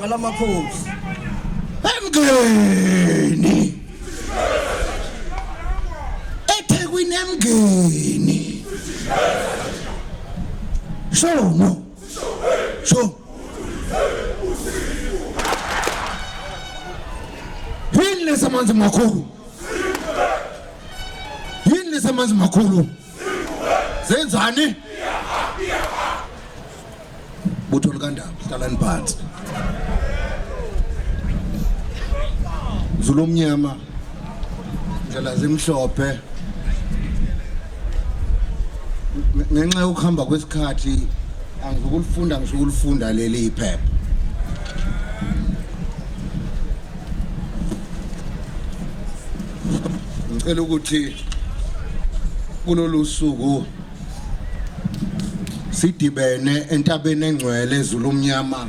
ibanga lamakhosi emgeni eThekwini emgeni shono sho yini lesamanzi makhulu yini lesamanzi makhulu zenzani butho likandaba hlalani phansi zulomnyama ndlela zimhlophe ngenxa yokuhamba kwesikhathi angizokulifunda ngisho leli iphepha ngicela ukuthi kulolu suku sidibene entabeni engcwele ezulumnyama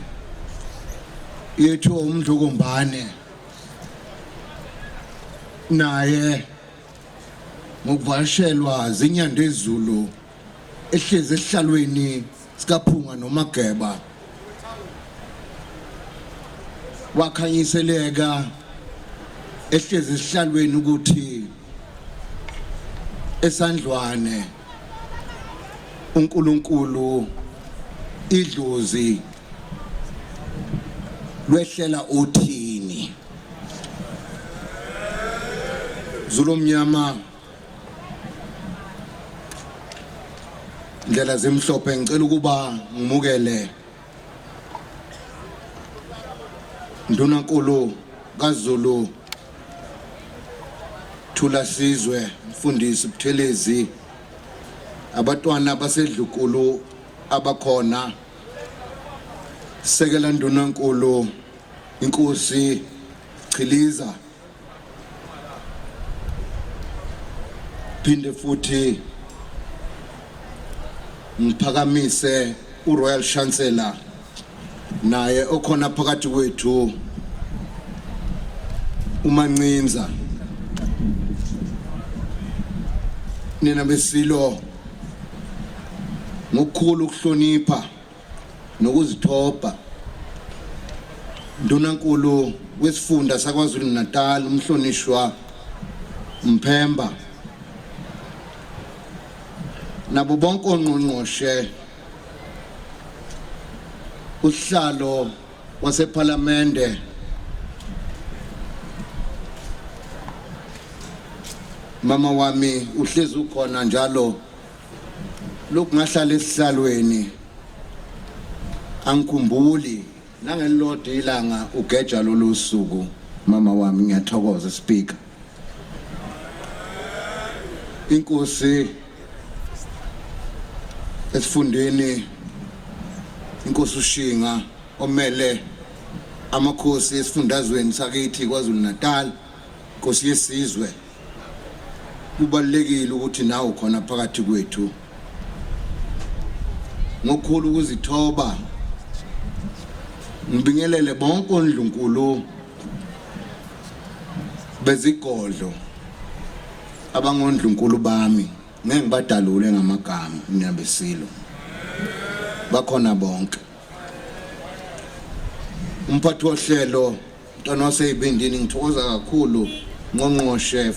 yethu uMdlukumbane naye ngokuvashelwa zinyanda ezulu ehlezi esihlalweni sikaPhunga noMageba wakhanyiseleka ehlezi esihlalweni ukuthi esandlwane uNkulunkulu idlozi lwehlela uthini zulomnyama ndlela zimhlophe ngicela ukuba ngimukele Ndunankulu kaZulu Thula Sizwe mfundisi Buthelezi abatwana basedlukulu abakhona sekela Ndunankulu inkosi Chiliza phinde futhi ngiphakamise uRoyal Chancellor naye okhona phakathi kwethu uMancinza nina besilo ngokukhulu ukuhlonipha nokuzithoba Ndunankulu wesifunda saKwaZulu Natal umhlonishwa Mphemba nabo bonke ongqongqoshe uhlalo waseParliamente mama wami uhlezi ukhona njalo lokungahlala esihlalweni angikhumbuli nangelilodwa ilanga ugeja lolu suku mama wami ngiyathokoza speaker inkosi esifundeni inkosi uShinga omele amakhosi esifundazweni sakithi kwaZulu Natal inkosi yesizwe kubalekile ukuthi nawe khona phakathi kwethu ngokukhulu ukuzithoba ngibingelele bonke ondlunkulu bezigodlo abangondlunkulu bami ngeke ngibadalule ngamagama ngiyabesilo bakhona bonke umphathi wohlelo Mntwana waseyibindini ngithokoza kakhulu ngqongqoshe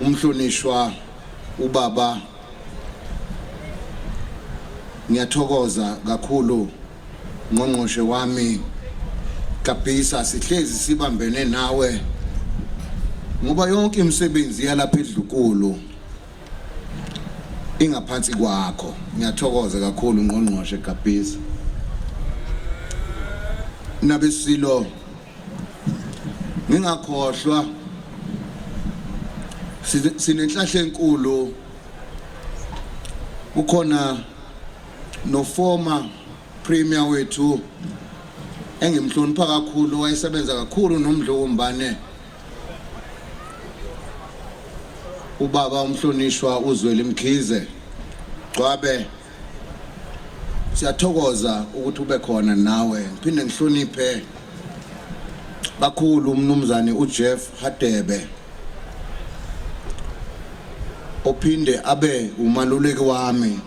umhlonishwa ubaba ngiyathokoza kakhulu ngqongqoshe wami Kapisa sihlezi sibambene nawe ngoba yonke imisebenzi yalapha edlukulu ingaphansi kwakho ngiyathokoza kakhulu ngqongqoshe Kapisa nabesilo ngingakhohlwa sinenhlahla enkulu ukhona no former premier wethu engimhlonipha kakhulu wayesebenza kakhulu noMdlukumbane ubaba umhlonishwa uZweli Mkhize Gcwabe siyathokoza ukuthi ube khona nawe ngiphinde ngihloniphe kakhulu umnumzane uJeff Hadebe ophinde abe umaluleki wami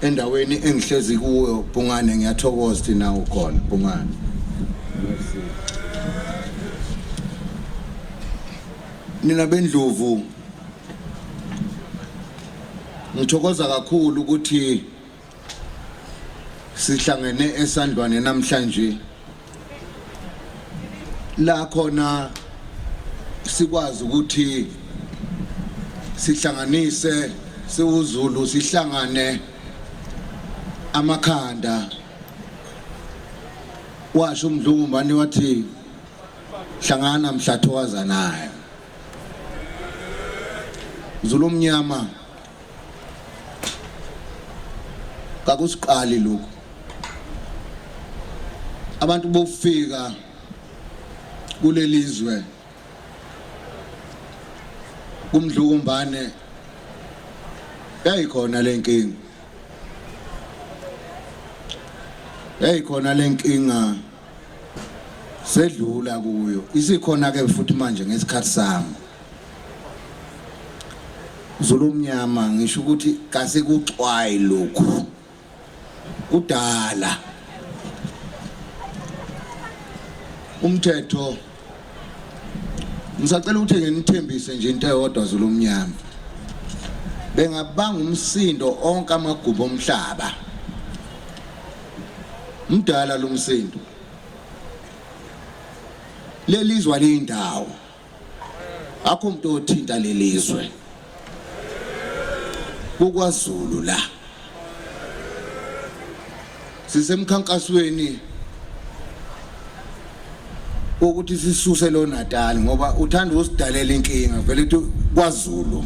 endaweni engihlezi kuyo Bhungane ngiyathokoza thina ukhona Bhungane. Nina bendlovu ngithokoza kakhulu ukuthi sihlangene esandlwane namhlanje la khona sikwazi ukuthi sihlanganise siwuZulu sihlangane amakhanda washo uMdlungubani wathi hlangana mhlathowaza naye Zulu omnyama kakusiqali lokho abantu bofika kulelizwe kuMdlungubani yayikhona lenkinga sedlula kuyo isikhona ke futhi manje ngesikhathi sami Zulu omnyama ngisho ukuthi kase kucwayi lokhu kudala umthetho ngisacela ukuthi nginithembise nje into eyodwa Zulu omnyama bengabanga umsindo onke amagubu omhlaba mdala lo msindo lelizwe leyindawo akho umuntu othinta lelizwe kuKwaZulu la sisemkhankasweni ukuthi sisuse lo Natal ngoba uthanda usidalela inkinga vele ukuthi kwaZulu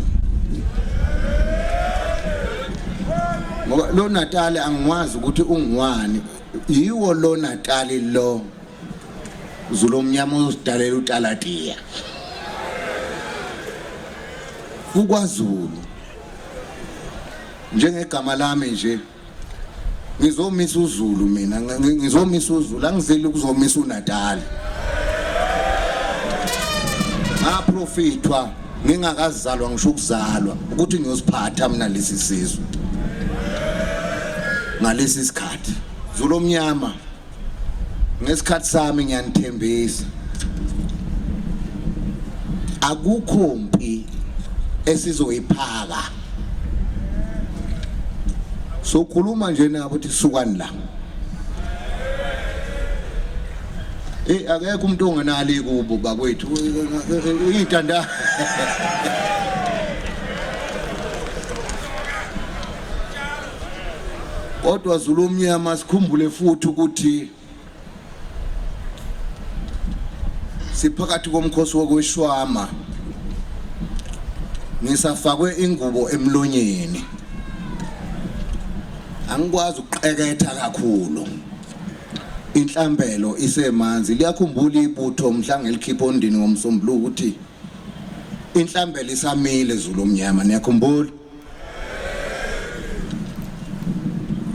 ngoba lo Natal angikwazi ukuthi ungiwani yiwo lo Natal lo Zulu omnyama usidalela uTalatiya kuKwaZulu njengegama lami nje ngizomisa uZulu mina ngizomisa uZulu angizeli ukuzomisa uNatal ngaprofitwa ngingakazalwa ngisho ukuzalwa ukuthi ngiyosiphatha mina lesi sizwe ngalesi sikhathi Zulu omnyama ngesikhathi sami ngiyanithembisa akukho mpi esizoyiphaka sokhuluma nje nabo ukuthi sukani la akekho umuntu ongenali kubo bakwethu intanda kodwa Zulu omnyama sikhumbule futhi ukuthi siphakathi komkhosi wokweshwama ngisafakwe ingubo emlonyeni angikwazi ukuqeketha kakhulu inhlambelo isemanzi liyakhumbula ibutho mhlanga elikhipha ondini ngomsombuluko ukuthi inhlambelo isamile Zulu omnyama niyakhumbula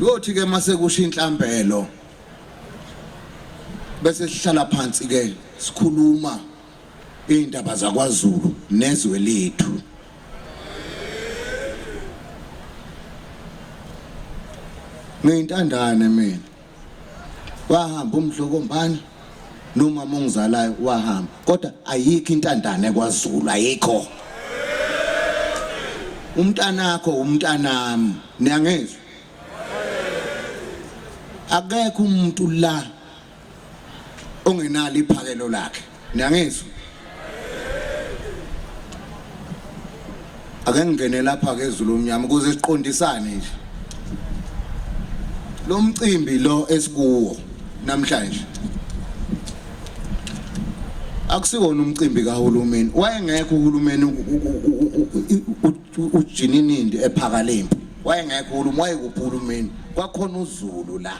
yothi ke mase kusho inhlambelo bese sihlala phansi ke sikhuluma indaba zakwaZulu nezwe lethu ngiyintandane mina wahamba uMdlungubani nomama ongizalayo wahamba kodwa ayikho intandane kwaZulu ayikho umntanakho umntanami niyangezwa akekho umuntu la ongenalo iphakelo lakhe niyangezwa ake ngene lapha ke Zulu omnyama ukuze siqondisane nje lo mcimbi lo esikuwo namhlanje akusiwona umcimbi kaHulumeni wayengekho uHulumeni uJininindi ePhakalembe wayengekho uHulumeni kwakhona uZulu la